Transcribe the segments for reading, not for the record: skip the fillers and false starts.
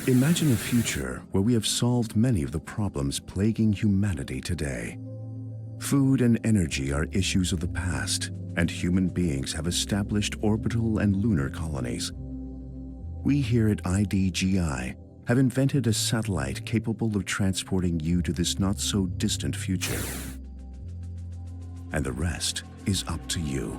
Imagine a future where we have solved many of the problems plaguing humanity today. Food and energy are issues of the past, and human beings have established orbital and lunar colonies. We here at IDGI have invented a satellite capable of transporting you to this not-so-distant future. And the rest is up to you.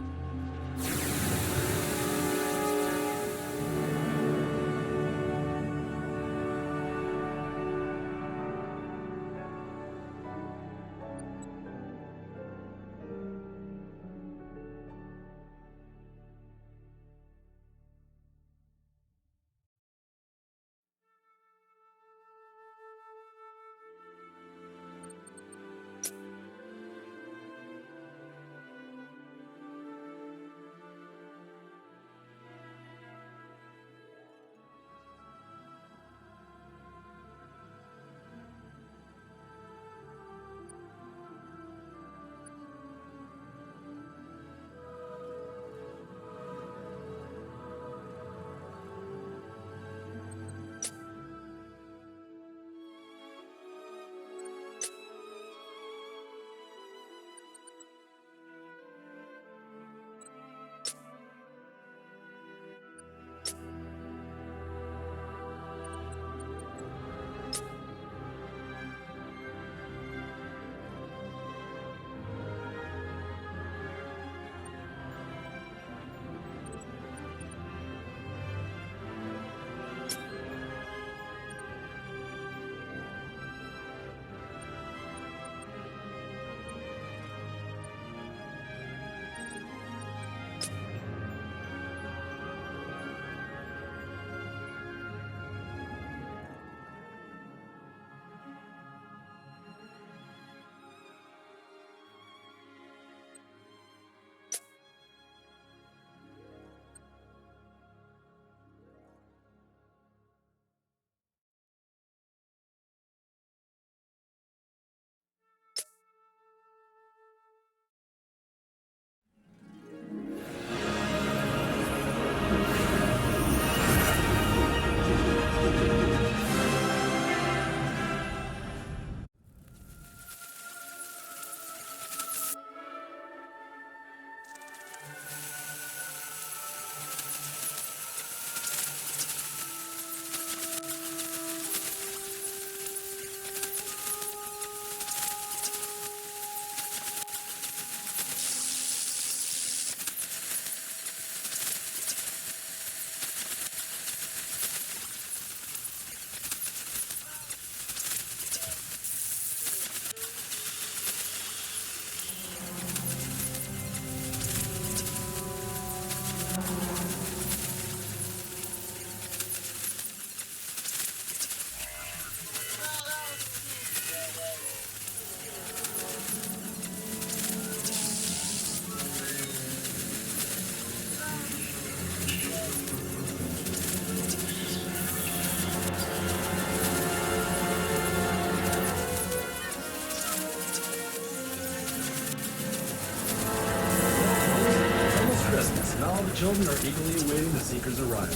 Children are eagerly awaiting the Seeker's arrival.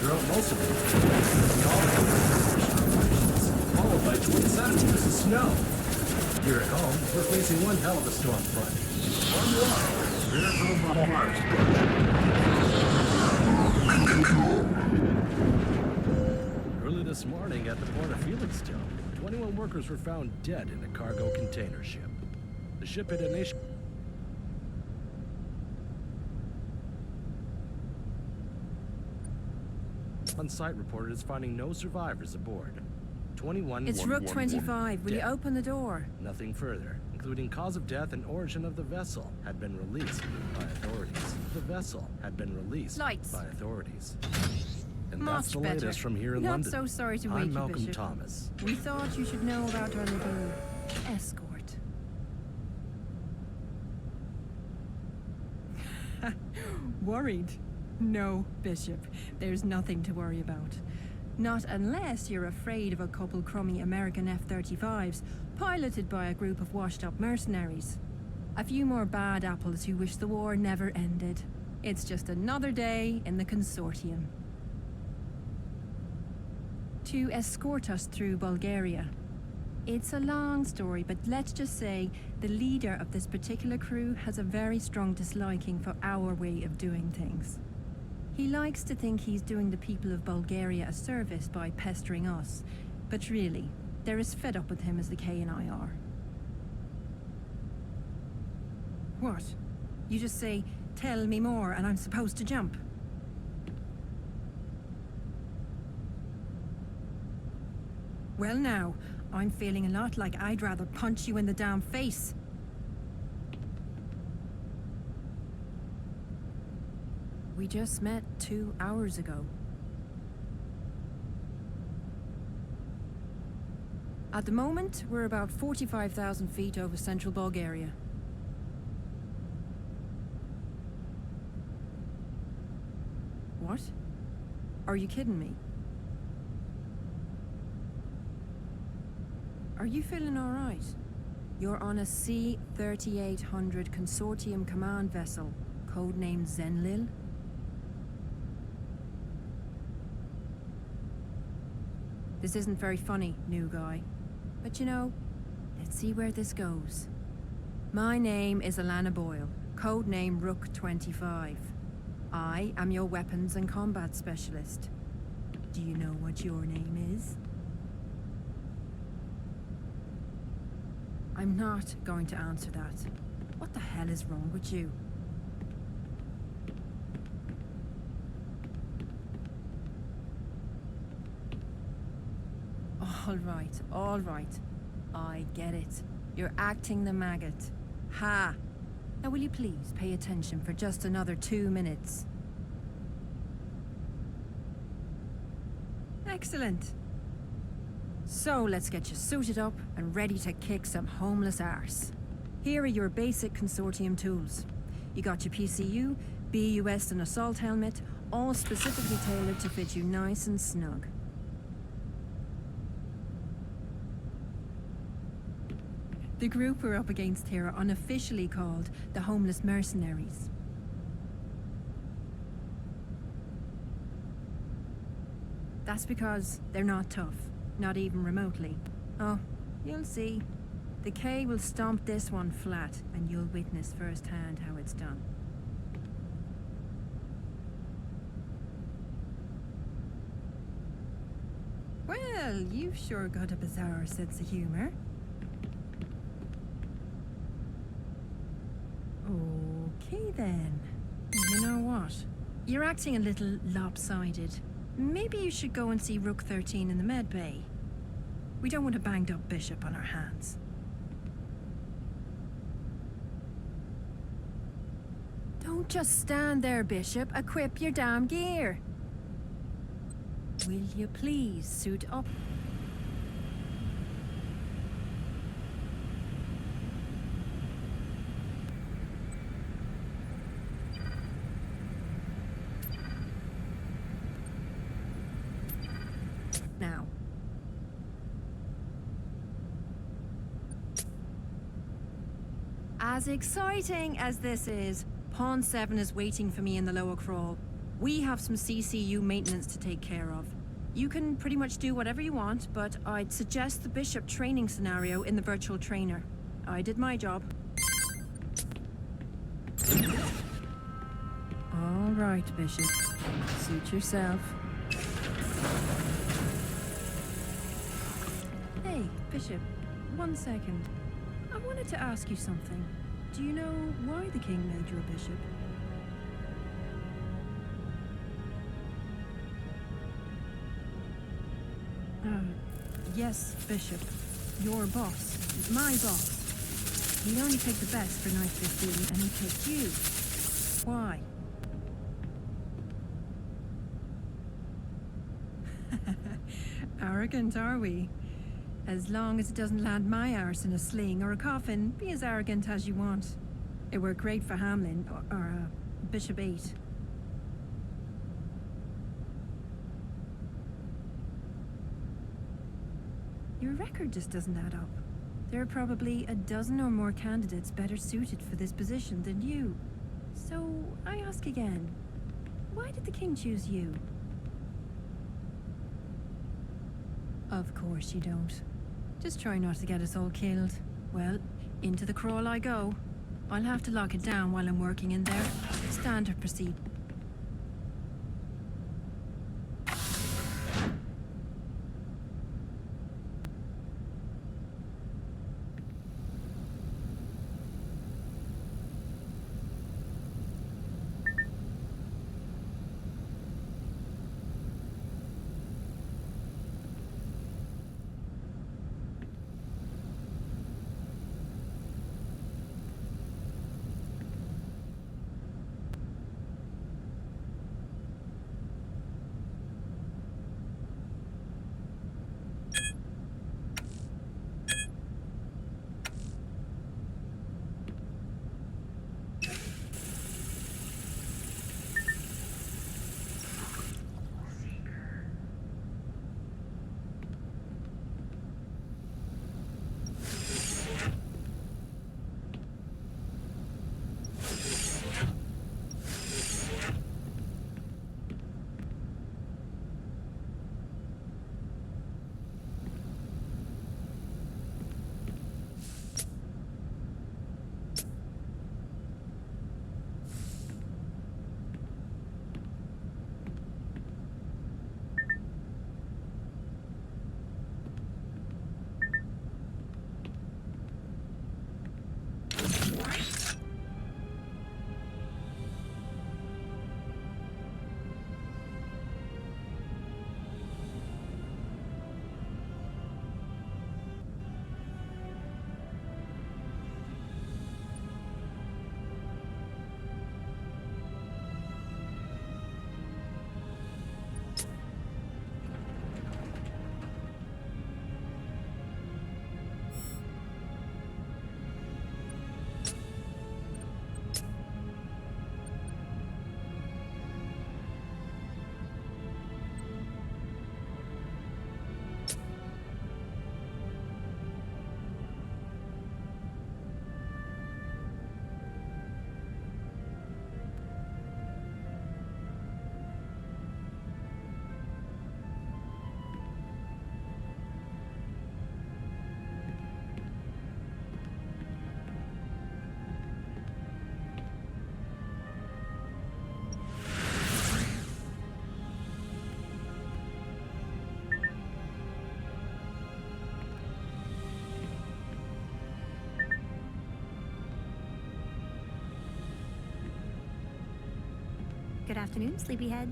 Throughout most of them, followed by 20 centimeters of snow. Here at home, we're facing one hell of a storm front. Early this morning at the port of Felixstowe, 21 workers were found dead in a cargo container ship. The ship had initially on site reported as finding no survivors aboard. 21 It's Rook 25. Will you open the door? Nothing further, including cause of death and origin of the vessel, had been released by authorities. The vessel had been released Lights. by authorities. And Much that's the better. latest from here in Not London. so sorry to wake I'm you, Malcolm Bishop. Thomas. We thought you should know about our little escort. Worried? No, Bishop. There's nothing to worry about. Not unless you're afraid of a couple crummy American F-35s, piloted by a group of washed-up mercenaries. A few more bad apples who wish the war never ended. It's just another day in the Consortium. to escort us through Bulgaria. It's a long story, but let's just say the leader of this particular crew has a very strong disliking for our way of doing things. He likes to think he's doing the people of Bulgaria a service by pestering us, but really, they're as fed up with him as the K and I are. What? You just say, "Tell me more," and I'm supposed to jump? Well now, I'm feeling a lot like I'd rather punch you in the damn face. We just met 2 hours ago. At the moment, we're about 45,000 feet over central Bulgaria. What? Are you kidding me? Are you feeling all right? You're on a C-3800 Consortium command vessel, codenamed Zenlil. This isn't very funny, new guy. But you know, let's see where this goes. My name is Alana Boyle, codename Rook 25. I am your weapons and combat specialist. Do you know what your name is? I'm not going to answer that. What the hell is wrong with you? All right. I get it. You're acting the maggot. Ha! Now will you please pay attention for just another 2 minutes? Excellent. So let's get you suited up and ready to kick some homeless arse. Here are your basic Consortium tools. You got your PCU, BUS and assault helmet, all specifically tailored to fit you nice and snug. The group we're up against here are unofficially called the Homeless Mercenaries. That's because they're not tough, not even remotely. Oh, you'll see. The K will stomp this one flat, and you'll witness firsthand how it's done. Well, you've sure got a bizarre sense of humor. Okay then. You know what? You're acting a little lopsided. Maybe you should go and see Rook 13 in the med bay. We don't want a banged up bishop on our hands. Don't just stand there, Bishop. Equip your damn gear. Will you please suit up? Now. As exciting as this is, Pawn 7 is waiting for me in the lower crawl. We have some CCU maintenance to take care of. You can pretty much do whatever you want, but I'd suggest the Bishop training scenario in the virtual trainer. I did my job. All right, Bishop. Suit yourself. Hey, Bishop. 1 second. I wanted to ask you something. Do you know why the king made you a bishop? Yes, Bishop. Your boss. My boss. He'd only pick the best for Night 15, and he picked you. Why? Arrogant, are we? As long as it doesn't land my arse in a sling or a coffin, be as arrogant as you want. It worked great for Hamlin, or Bishop 8. Your record just doesn't add up. There are probably a dozen or more candidates better suited for this position than you. So, I ask again, why did the king choose you? Of course you don't. Just try not to get us all killed. Well, into the crawl I go. I'll have to lock it down while I'm working in there. Standard procedure. Good afternoon, sleepyhead.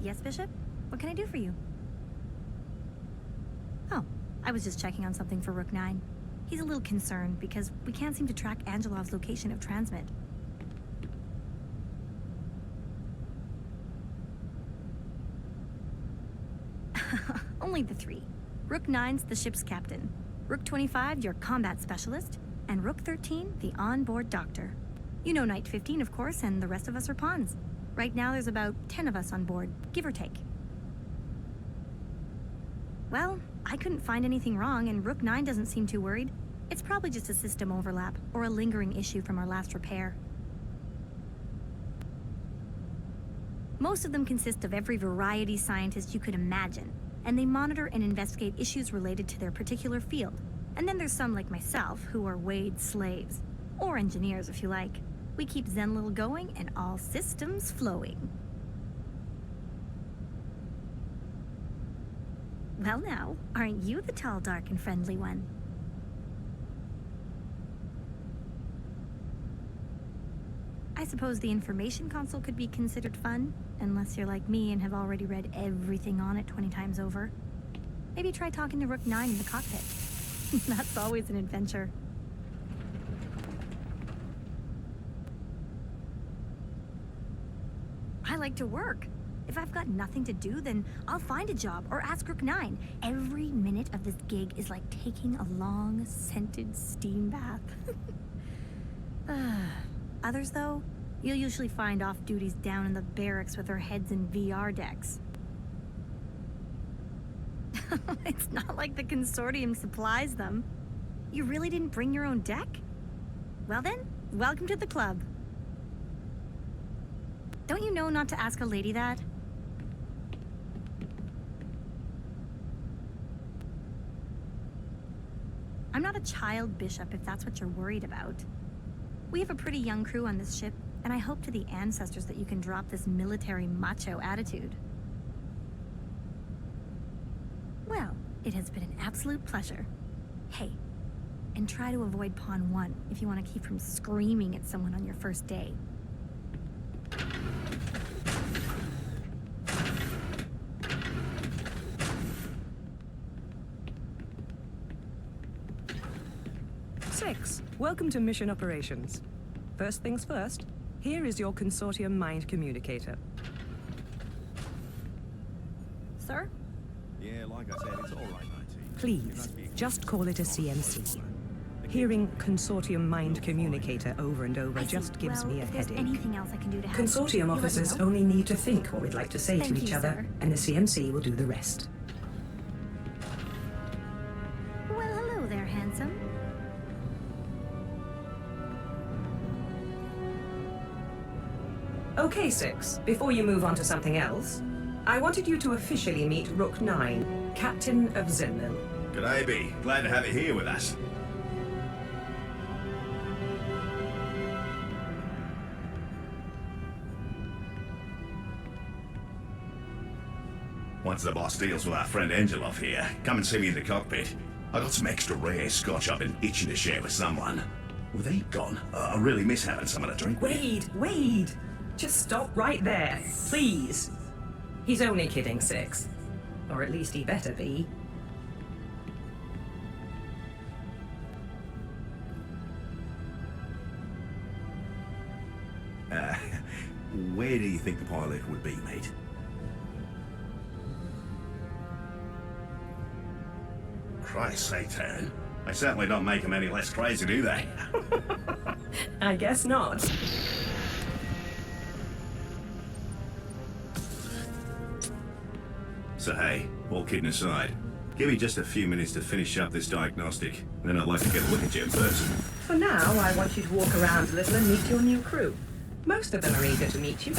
Yes, Bishop? What can I do for you? Oh, I was just checking on something for Rook 9. He's a little concerned because we can't seem to track Angelov's location of transmit. Only the three. Rook 9's the ship's captain. Rook 25, your combat specialist. And Rook 13, the onboard doctor. You know Knight 15, of course, and the rest of us are pawns. Right now there's about 10 of us on board, give or take. Well, I couldn't find anything wrong, and Rook 9 doesn't seem too worried. It's probably just a system overlap, or a lingering issue from our last repair. Most of them consist of every variety scientist you could imagine, and they monitor and investigate issues related to their particular field. And then there's some like myself, who are Wade slaves. Or engineers, if you like. We keep Zen Little going and all systems flowing. Well now, aren't you the tall, dark, and friendly one? I suppose the information console could be considered fun, unless you're like me and have already read everything on it 20 times over. Maybe try talking to Rook 9 in the cockpit. That's always an adventure. I like to work. If I've got nothing to do, then I'll find a job or ask Rook 9. Every minute of this gig is like taking a long, scented steam bath. Others, though, you'll usually find off-duties down in the barracks with their heads in VR decks. It's not like the Consortium supplies them. You really didn't bring your own deck? Well then, welcome to the club. Don't you know not to ask a lady that? I'm not a child, Bishop, if that's what you're worried about. We have a pretty young crew on this ship, and I hope to the ancestors that you can drop this military macho attitude. Well, it has been an absolute pleasure. Hey, and try to avoid Pawn 1 if you want to keep from screaming at someone on your first day. Six, welcome to Mission Operations. First things first, here is your Consortium Mind Communicator. Sir? Yeah, like I said, it's all right, IT. Please, just call it a CMC. Hearing Consortium Mind Communicator over and over just gives me a if there's headache. anything else I can do to help, Consortium you let me officers know. only need to think what we'd like to say Thank to each you, other, sir. and the CMC will do the rest. Well, hello there, handsome. Okay, Six, before you move on to something else, I wanted you to officially meet Rook 9, Captain of Zenlil. G'day, B. Glad to have you here with us. Once the boss deals with our friend Angelov here, come and see me in the cockpit. I got some extra rare scotch I've been itching to share with someone. With the heat gone, I really miss having someone to drink with. Wade! Just stop right there, please. He's only kidding, Six. Or at least he better be. Where do you think the pilot would be, mate? Christ's sake, Taryn. They certainly don't make them any less crazy, do they? I guess not. So hey, all kidding aside, give me just a few minutes to finish up this diagnostic, then I'd like to get a look at you in person. For now, I want you to walk around a little and meet your new crew. Most of them are eager to meet you.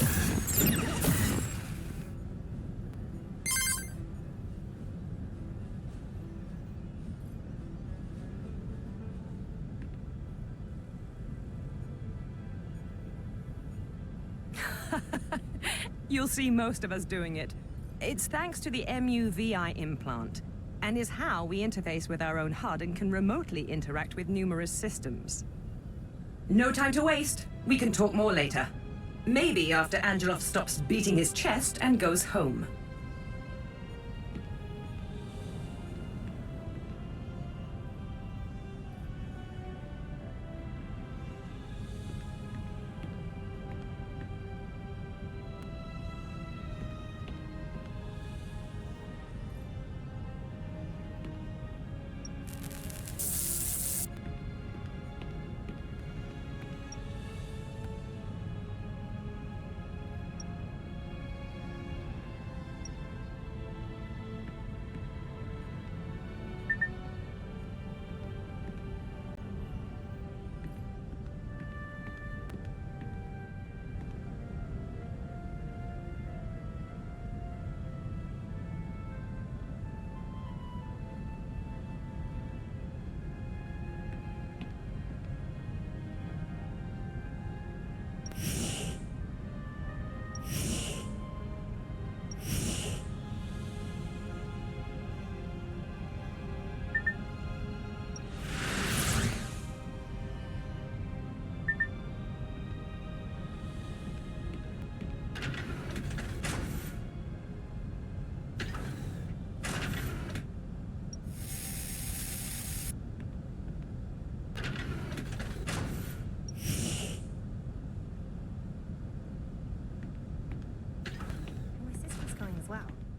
You'll see most of us doing it. It's thanks to the MUVI implant, and is how we interface with our own HUD and can remotely interact with numerous systems. No time to waste. We can talk more later. Maybe after Angelov stops beating his chest and goes home.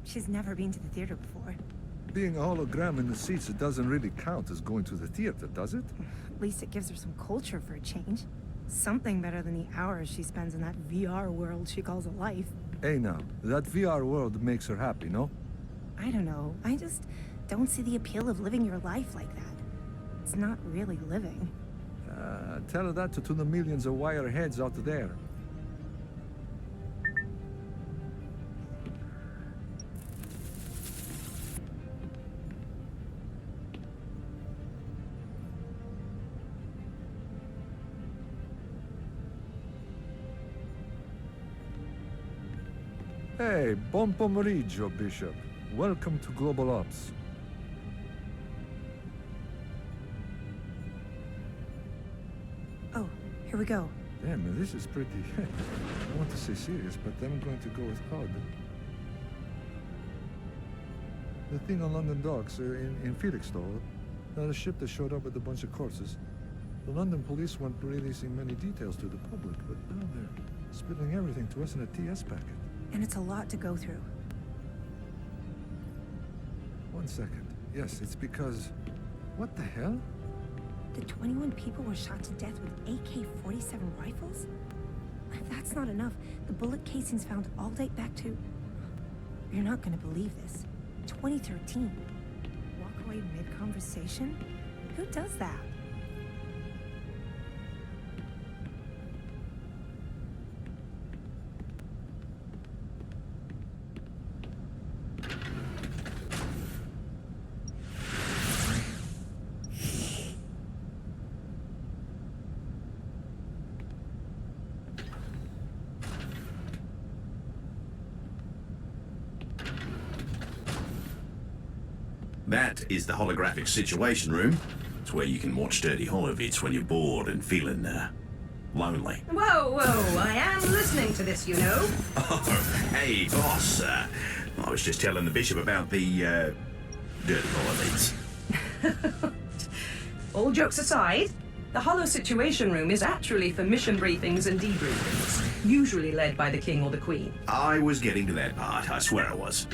She's never been to the theater before. Being a hologram in the seats, it doesn't really count as going to the theater, does it? At least it gives her some culture for a change. Something better than the hours she spends in that VR world she calls a life. Hey now, that VR world makes her happy, no? I don't know. I just don't see the appeal of living your life like that. It's not really living. Tell her that to the millions of wireheads out there. Hey, buon pomeriggio, Bishop. Welcome to Global Ops. Oh, here we go. Damn, this is pretty... I want to say serious, but I'm going to go with odd. The thing on London docks in Felixstowe, not a ship that showed up with a bunch of corpses. The London police weren't releasing many details to the public, but now they're spilling everything to us in a TS packet. And it's a lot to go through. 1 second. Yes, it's because... What the hell? The 21 people were shot to death with AK-47 rifles? If that's not enough, the bullet casings found all date back to... You're not gonna believe this. 2013. Walk away mid-conversation? Who does that? That is the holographic situation room. It's where you can watch dirty holovids when you're bored and feeling, lonely. Whoa, whoa, I am listening to this, you know. Oh, hey, boss. I was just telling the Bishop about the, dirty holovids. All jokes aside, the Holo Situation Room is actually for mission briefings and debriefings, usually led by the King or the Queen. I was getting to that part, I swear I was.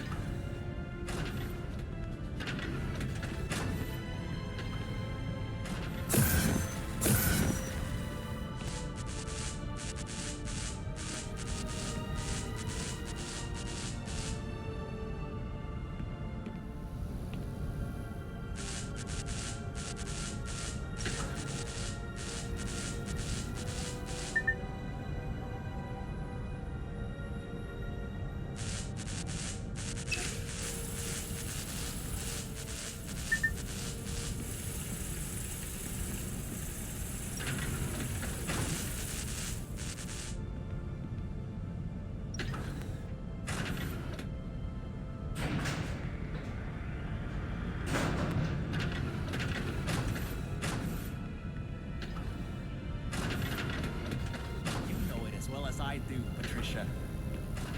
I do, Patricia.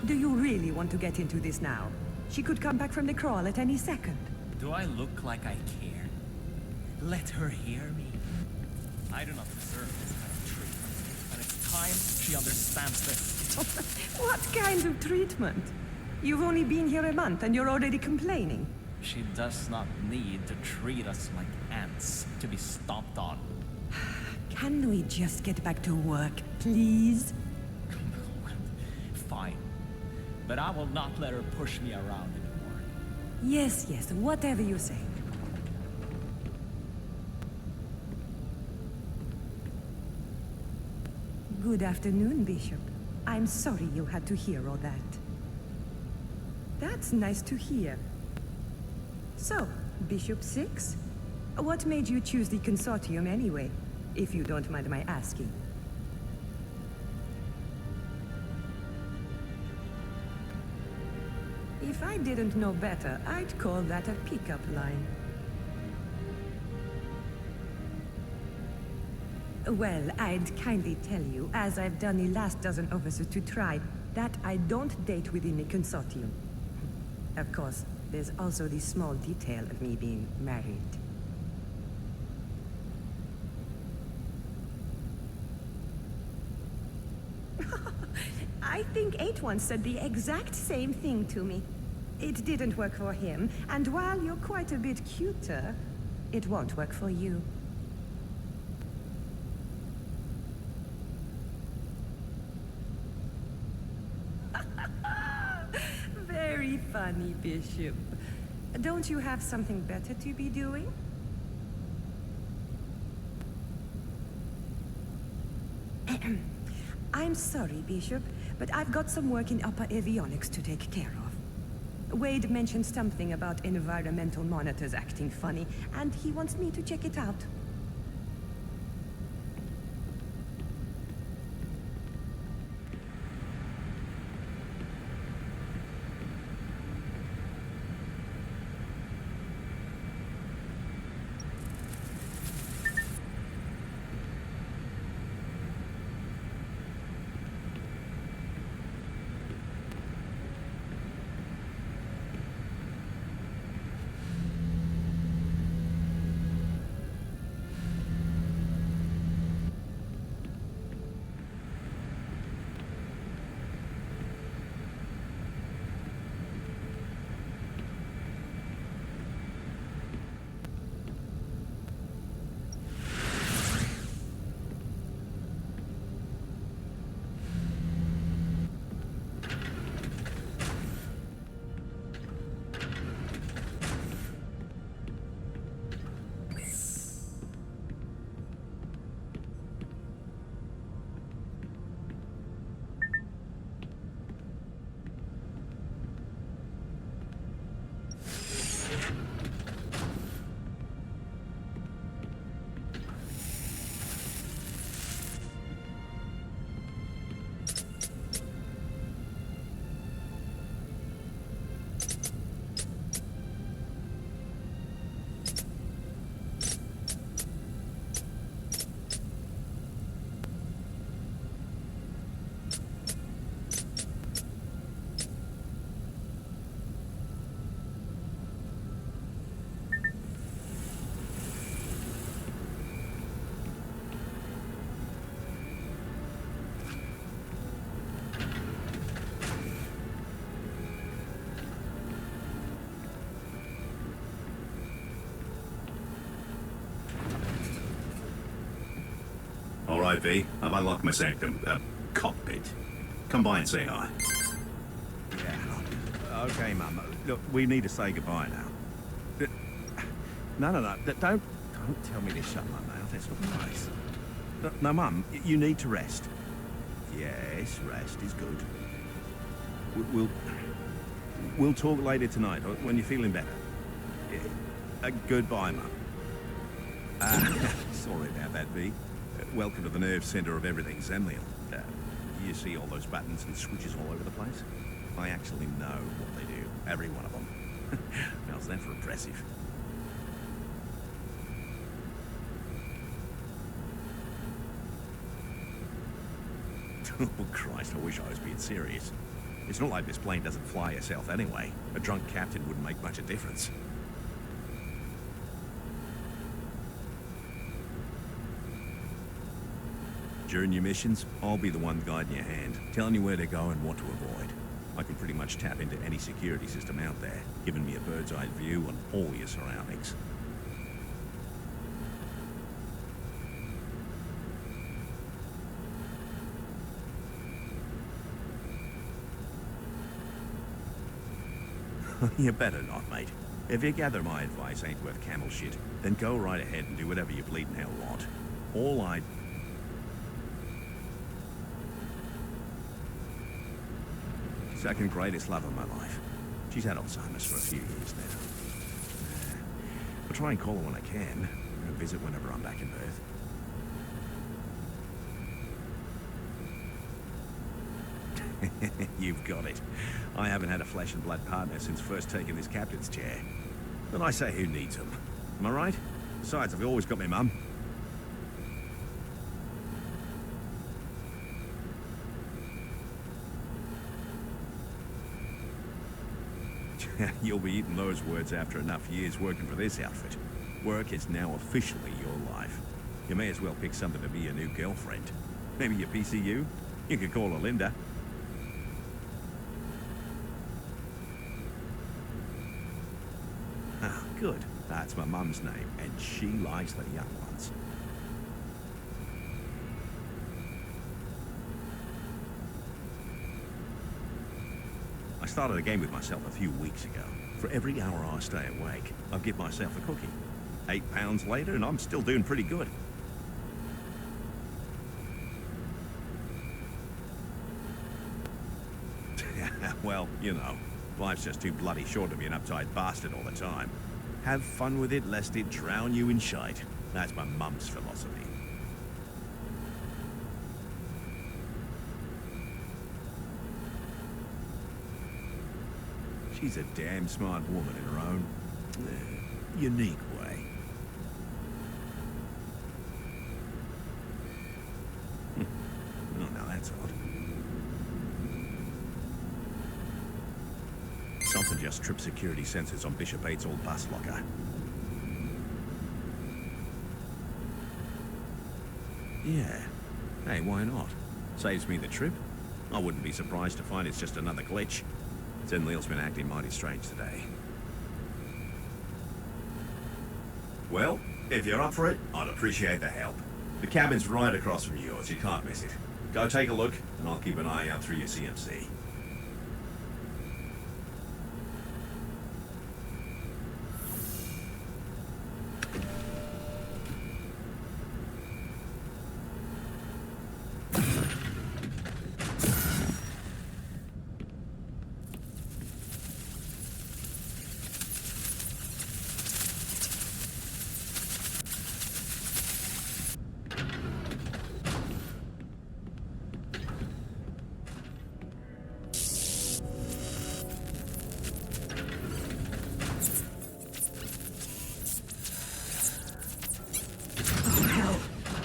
Do you really want to get into this now? She could come back from the crawl at any second. Do I look like I care? Let her hear me. I do not deserve this kind of treatment, and it's time she understands this. What kind of treatment? You've only been here a month and you're already complaining. She does not need to treat us like ants to be stomped on. Can we just get back to work, please? Fine. But I will not let her push me around anymore. Yes, yes, whatever you say. Good afternoon, Bishop. I'm sorry you had to hear all that. That's nice to hear. So, Bishop Six? What made you choose the Consortium anyway, if you don't mind my asking? If I didn't know better, I'd call that a pickup line. Well, I'd kindly tell you, as I've done the last dozen officers to try, that I don't date within the Consortium. Of course, there's also the small detail of me being married. I think 8 once said the exact same thing to me. It didn't work for him, and while you're quite a bit cuter, it won't work for you. Very funny, Bishop. Don't you have something better to be doing? I'm sorry, Bishop, but I've got some work in upper avionics to take care of. Wade mentioned something about environmental monitors acting funny, and he wants me to check it out. Hi, V. I've unlocked my sanctum, cockpit. Come by and say hi. Yeah. Okay, Mum. Look, we need to say goodbye now. No. Don't tell me to shut my mouth. That's not nice. No, Mum. You need to rest. Yes, rest is good. We'll talk later tonight when you're feeling better. Yeah. Goodbye, Mum. Sorry about that, V. Welcome to the nerve center of everything, Zenliel. You see all those buttons and switches all over the place? I actually know what they do. Every one of them. How's that for impressive? Oh, Christ, I wish I was being serious. It's not like this plane doesn't fly itself anyway. A drunk captain wouldn't make much of a difference. During your missions, I'll be the one guiding your hand, telling you where to go and what to avoid. I can pretty much tap into any security system out there, giving me a bird's-eye view on all your surroundings. You better not, mate. If you gather my advice ain't worth camel shit, then go right ahead and do whatever you bleeding hell want. All I... Second greatest love of my life. She's had Alzheimer's for a few years now. I'll try and call her when I can, and visit whenever I'm back in Perth. You've got it. I haven't had a flesh and blood partner since first taking this captain's chair. But I say, who needs them? Am I right? Besides, I've always got my mum. You'll be eating those words after enough years working for this outfit. Work is now officially your life. You may as well pick something to be your new girlfriend. Maybe your PCU? You could call her Linda. Ah, good. That's my mum's name, and she likes the young ones. I started a game with myself a few weeks ago. For every hour I stay awake, I'll give myself a cookie. 8 pounds later, and I'm still doing pretty good. Well, you know, life's just too bloody short to be an uptight bastard all the time. Have fun with it, lest it drown you in shite. That's my mum's philosophy. She's a damn smart woman in her own, unique way. Oh, now that's odd. Something just tripped security sensors on Bishop 8's old bus locker. Yeah. Hey, why not? Saves me the trip. I wouldn't be surprised to find it's just another glitch. Zenliel's been acting mighty strange today. Well, if you're up for it, I'd appreciate the help. The cabin's right across from yours, you can't miss it. Go take a look, and I'll keep an eye out through your CMC.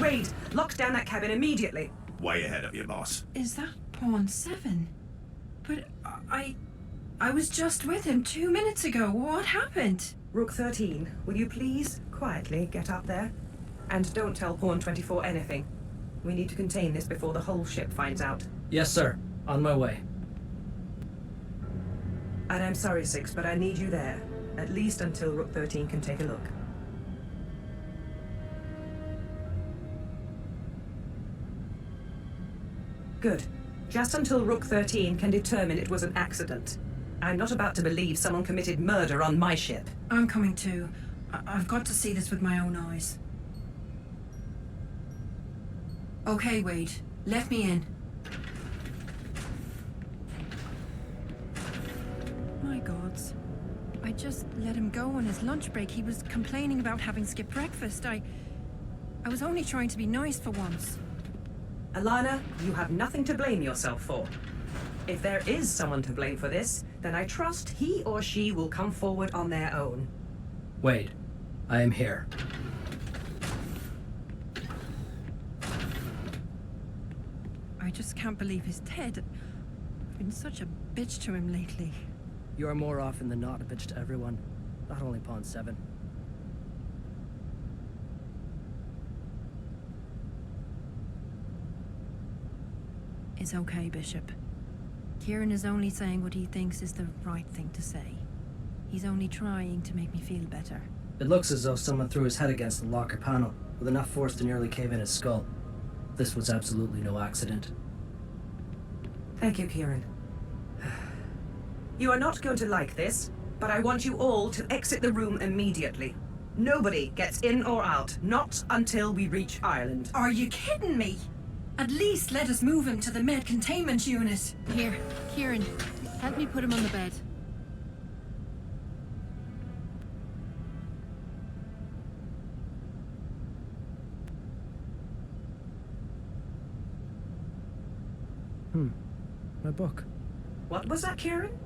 Wade, lock down that cabin immediately. Way ahead of you, boss. Is that Pawn 7? But I was just with him 2 minutes ago. What happened? Rook 13, will you please quietly get up there? And don't tell Pawn 24 anything. We need to contain this before the whole ship finds out. Yes, sir. On my way. And I'm sorry, Six, but I need you there. At least until Rook 13 can take a look. Good. Just until Rook 13 can determine it was an accident. I'm not about to believe someone committed murder on my ship. I'm coming too. I've got to see this with my own eyes. Okay, Wade. Let me in. My gods. I just let him go on his lunch break. He was complaining about having skipped breakfast. I was only trying to be nice for once. Alana, you have nothing to blame yourself for. If there is someone to blame for this, then I trust he or she will come forward on their own. Wade, I am here. I just can't believe he's dead. I've been such a bitch to him lately. You are more often than not a bitch to everyone, not only Pawn 7. It's okay, Bishop. Kieran is only saying what he thinks is the right thing to say. He's only trying to make me feel better. It looks as though someone threw his head against the locker panel, with enough force to nearly cave in his skull. This was absolutely no accident. Thank you, Kieran. You are not going to like this, but I want you all to exit the room immediately. Nobody gets in or out, not until we reach Ireland. Are you kidding me? At least let us move him to the med containment unit. Here, Kieran, help me put him on the bed. My book. What was that, Kieran?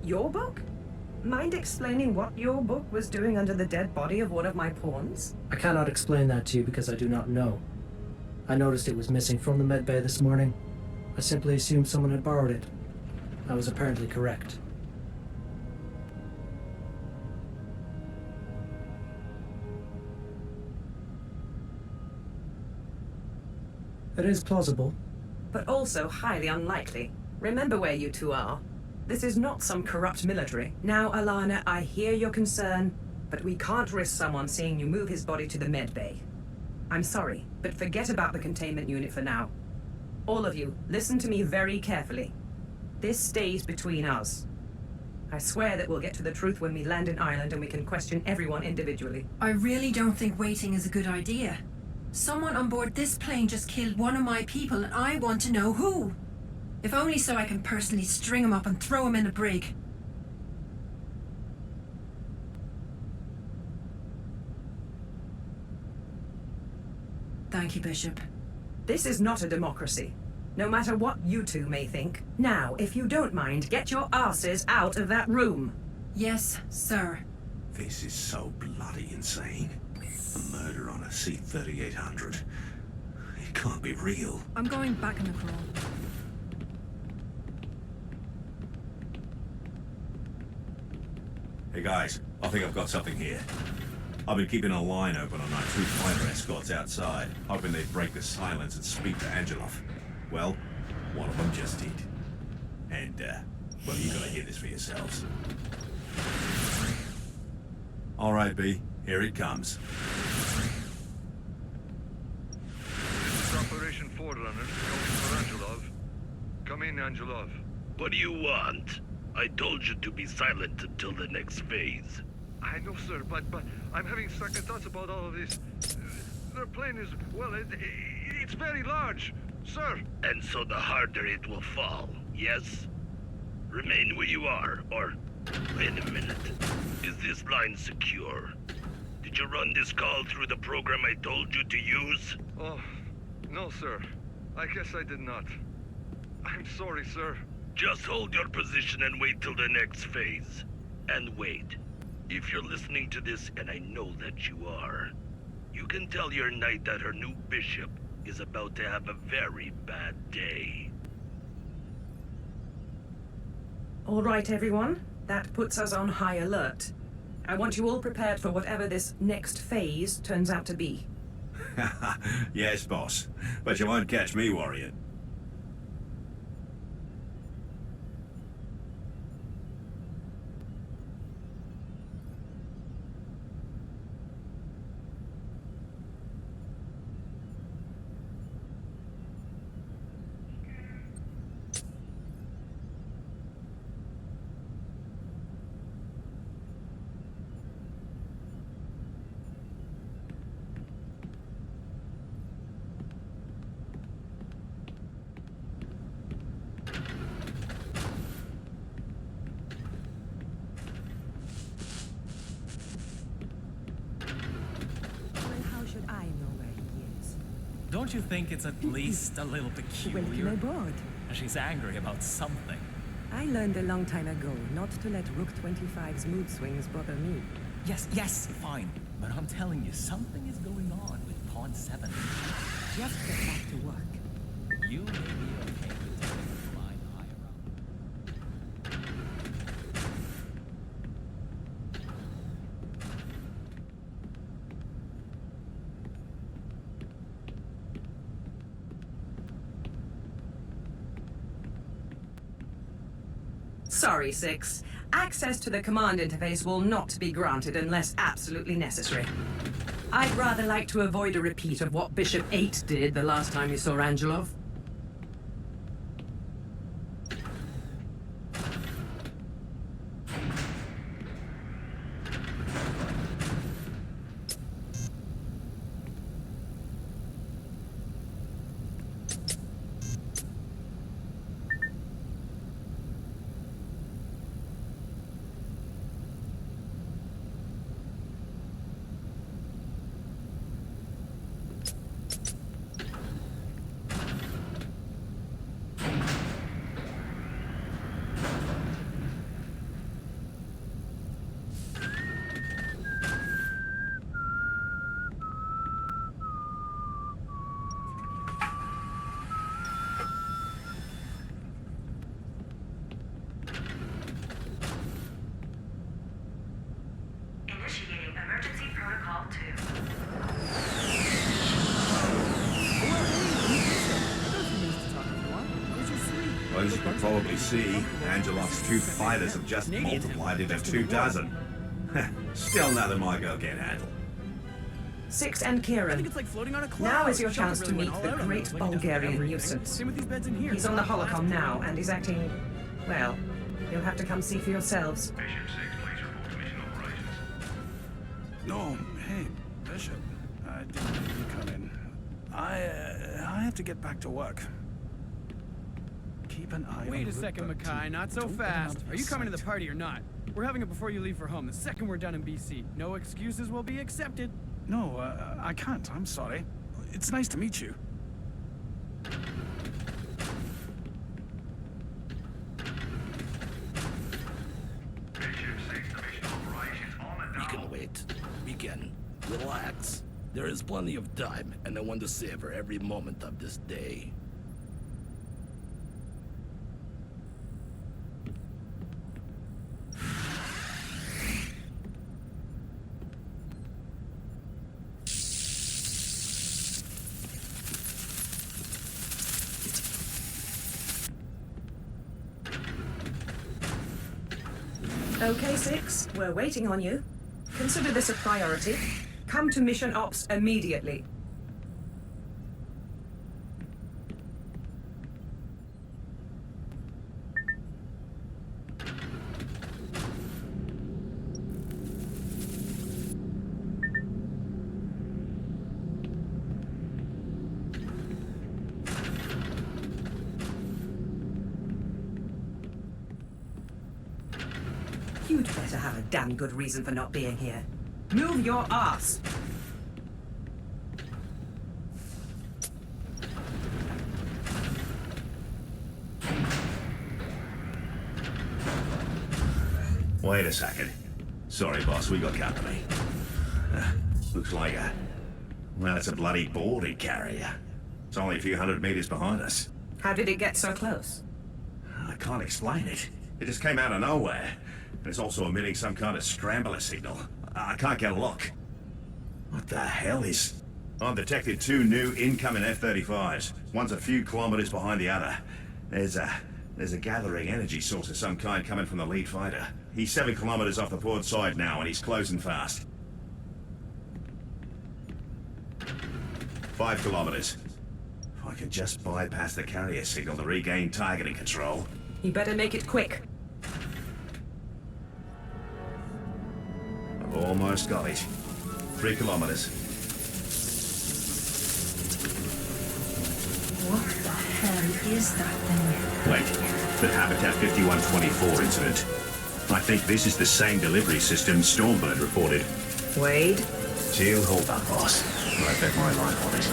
Your book? Mind explaining what your book was doing under the dead body of one of my pawns? I cannot explain that to you because I do not know. I noticed it was missing from the med bay this morning. I simply assumed someone had borrowed it. I was apparently correct. It is plausible. But also highly unlikely. Remember where you two are. This is not some corrupt military. Now, Alana, I hear your concern, but we can't risk someone seeing you move his body to the med bay. I'm sorry, but forget about the containment unit for now. All of you, listen to me very carefully. This stays between us. I swear that we'll get to the truth when we land in Ireland and we can question everyone individually. I really don't think waiting is a good idea. Someone on board this plane just killed one of my people and I want to know who. If only so I can personally string him up and throw him in a brig. Thank you, Bishop. This is not a democracy, no matter what you two may think. Now, if you don't mind, get your asses out of that room. Yes, sir. This is so bloody insane. A murder on a C-3800. It can't be real. I'm going back in the crawl. Hey guys, I think I've got something here. I've been keeping a line open on our two fighter escorts outside, hoping they'd break the silence and speak to Angelov. Well, one of them just did. And, well, you gotta hear this for yourselves. All right, B, here it comes. This is Operation Forerunner, coming for Angelov. Come in, Angelov. What do you want? I told you to be silent until the next phase. I know, sir, but I'm having second thoughts about all of this. Their plane is, well, it's very large, sir. And so the harder it will fall, yes? Remain where you are, or... Wait a minute. Is this line secure? Did you run this call through the program I told you to use? Oh, no, sir. I guess I did not. I'm sorry, sir. Just hold your position and wait till the next phase. And wait. If you're listening to this, and I know that you are, you can tell your knight that her new bishop is about to have a very bad day. All right, everyone. That puts us on high alert. I want you all prepared for whatever this next phase turns out to be. Yes, boss. But you won't catch me worrying. Don't you think it's at least a little peculiar? Welcome aboard. She's angry about something. I learned a long time ago not to let Rook 25's mood swings bother me. Yes, fine. But I'm telling you, something is going on with Pawn 7. Just get back to work. You may be okay with taking a flying eye around. Sorry, Six. Access to the command interface will not be granted unless absolutely necessary. I'd rather like to avoid a repeat of what Bishop 8 did the last time you saw Angelov. Initiating emergency protocol 2. Well, as you can probably see, Angelov's troop fighters have just multiplied into 24. Still nothing my girl can handle. Six and Kieran, It's like floating on a cloud. now is your Shelter chance to really meet went the all out on great us, like it does Bulgarian everything. nuisance. Same with these beds in here. He's on the holocom now, and he's acting, well, you'll have to come see for yourselves. Bishop 6, please report to mission operations. No, hey, Bishop. I didn't hear you come in. I have to get back to work. Keep an eye on Wait a Route second, 13. Mackay. Not so Don't let him fast. out of Are you coming to the sight. party or not? We're having it before you leave for home. The second we're done in BC, no excuses will be accepted. No, I can't. I'm sorry. It's nice to meet you. Bishop 6, the mission operations on the We can wait. We can relax. There is plenty of time, and I want to savor every moment of this day. Okay, Six, we're waiting on you. Consider this a priority. Come to mission ops immediately. You'd better have a damn good reason for not being here. Move your ass! Wait a second. Sorry, boss, we got company. Looks like well, it's a bloody boarding carrier. It's only a few hundred meters behind us. How did it get so close? I can't explain it. It just came out of nowhere. And it's also emitting some kind of scrambler signal. I can't get a look. What the hell is... I've detected 2 new incoming F-35s. One's a few kilometers behind the other. There's a gathering energy source of some kind coming from the lead fighter. He's 7 kilometers off the port side now, and he's closing fast. 5 kilometers. If I could just bypass the carrier signal to regain targeting control. You better make it quick. I've almost got it. 3 kilometers. What the hell is that thing? Wait, the Habitat 5124 incident. I think this is the same delivery system Stormbird reported. Wade? Jill, hold on, boss. I bet my life on it.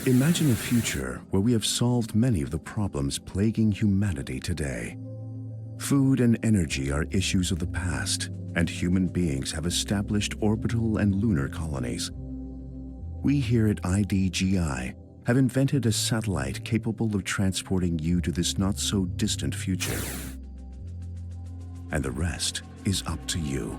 Imagine a future where we have solved many of the problems plaguing humanity today. Food and energy are issues of the past, and human beings have established orbital and lunar colonies. We here at IDGI have invented a satellite capable of transporting you to this not-so-distant future. And the rest is up to you.